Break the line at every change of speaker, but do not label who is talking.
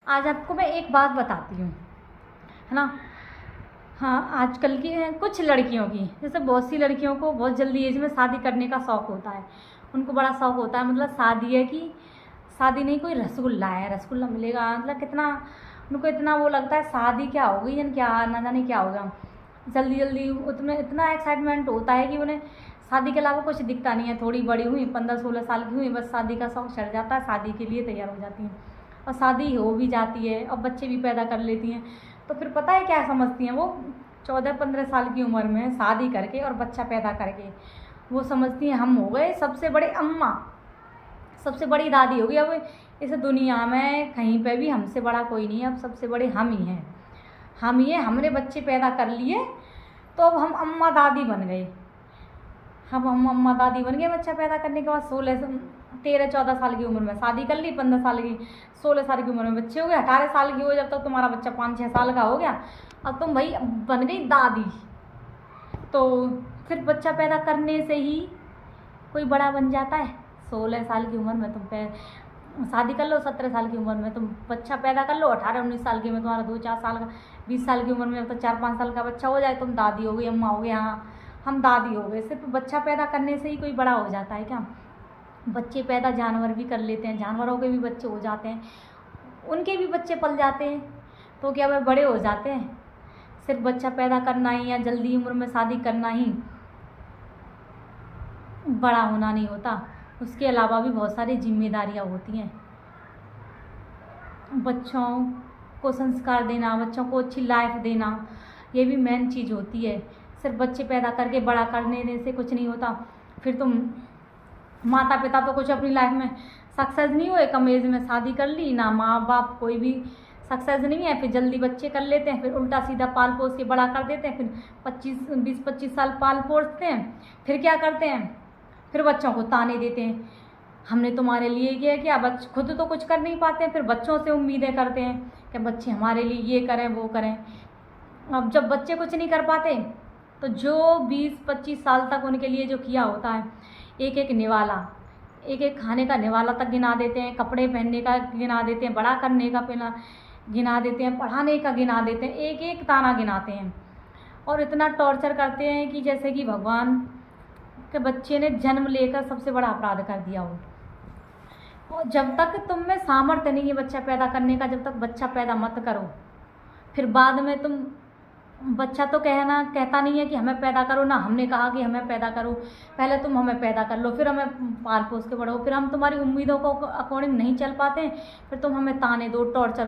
आज आपको मैं एक बात बताती हूँ, है ना। हाँ, आजकल की कुछ लड़कियों की, जैसे बहुत सी लड़कियों को बहुत जल्दी एज में शादी करने का शौक़ होता है। उनको बड़ा शौक़ होता है, मतलब शादी है कि शादी नहीं, कोई रसगुल्ला है, रसगुल्ला मिलेगा, मतलब कितना उनको इतना वो लगता है शादी क्या हो गई, क्या ना जाने क्या होगा। जल्दी जल्दी उतने इतना एक्साइटमेंट होता है कि उन्हें शादी के अलावा कुछ दिखता नहीं है। थोड़ी बड़ी हुई, 15-16 साल की हुई, बस शादी का शौक़ चढ़ जाता है, शादी के लिए तैयार हो जाती हैं और शादी हो भी जाती है और बच्चे भी पैदा कर लेती हैं। तो फिर पता है क्या समझती हैं वो, 14-15 साल की उम्र में शादी करके और बच्चा पैदा करके वो समझती हैं हम हो गए सबसे बड़े अम्मा, सबसे बड़ी दादी होगी। अब इस दुनिया में कहीं पे भी हमसे बड़ा कोई नहीं है, अब सबसे बड़े हम ही हैं, हम ही हैं। हमने बच्चे पैदा कर लिए तो अब हम अम्मा दादी बन गए। हम अम्मा दादी बन गए बच्चा पैदा करने के बाद। 13-14 साल की उम्र में शादी कर ली, 15 साल की 16 साल की उम्र में बच्चे हो गए, 18 साल की हो जब तक तुम्हारा बच्चा 5-6 साल का हो गया, अब तुम भाई बन गई दादी। तो फिर बच्चा पैदा करने से ही कोई बड़ा बन जाता है। 16 साल की उम्र में तुम शादी कर लो, 17 साल की उम्र में तुम बच्चा पैदा कर लो, 18-19 साल की में तुम्हारा 2-4 साल का, 20 साल की उम्र में जब तक 4-5 साल का बच्चा हो जाए तुम दादी हो गई, अम्मा हो गई। हाँ, हम दादी हो गए। सिर्फ बच्चा पैदा करने से ही कोई बड़ा हो जाता है क्या? बच्चे पैदा जानवर भी कर लेते हैं, जानवरों के भी बच्चे हो जाते हैं, उनके भी बच्चे पल जाते हैं, तो क्या वे बड़े हो जाते हैं? सिर्फ बच्चा पैदा करना ही या जल्दी उम्र में शादी करना ही बड़ा होना नहीं होता, उसके अलावा भी बहुत सारी जिम्मेदारियां होती हैं। बच्चों को संस्कार देना, बच्चों को अच्छी लाइफ देना, ये भी मेन चीज़ होती है। सिर्फ बच्चे पैदा करके बड़ा करने से कुछ नहीं होता। फिर तुम माता पिता तो कुछ अपनी लाइफ में सक्सेस नहीं हुए, कम एज में शादी कर ली, ना माँ बाप कोई भी सक्सेस नहीं है, फिर जल्दी बच्चे कर लेते हैं, फिर उल्टा सीधा पाल पोस के बड़ा कर देते हैं, फिर 20-25 साल पाल पोसते हैं, फिर क्या करते हैं, फिर बच्चों को ताने देते हैं हमने तुम्हारे लिए किया क्या। बच्चे खुद तो कुछ कर नहीं पाते हैं, फिर बच्चों से उम्मीदें करते हैं कि बच्चे हमारे लिए ये करें वो करें। अब जब बच्चे कुछ नहीं कर पाते तो जो 20-25 साल तक उनके लिए जो किया होता है, एक एक निवाला, एक एक खाने का निवाला तक गिना देते हैं, कपड़े पहनने का गिना देते हैं, बड़ा करने का पहना गिना देते हैं, पढ़ाने का गिना देते हैं, एक एक ताना गिनाते हैं और इतना टॉर्चर करते हैं कि जैसे कि भगवान के बच्चे ने जन्म लेकर सबसे बड़ा अपराध कर दिया हो। और जब तक तुम में सामर्थ्य नहीं है बच्चा पैदा करने का, जब तक बच्चा पैदा मत करो। फिर बाद में तुम बच्चा तो कहता नहीं है कि हमें पैदा करो, ना हमने कहा कि हमें पैदा करो, पहले तुम हमें पैदा कर लो, फिर हमें पाल पोस के बढ़ो, फिर हम तुम्हारी उम्मीदों को अकॉर्डिंग नहीं चल पाते, फिर तुम हमें ताने दो, टॉर्चर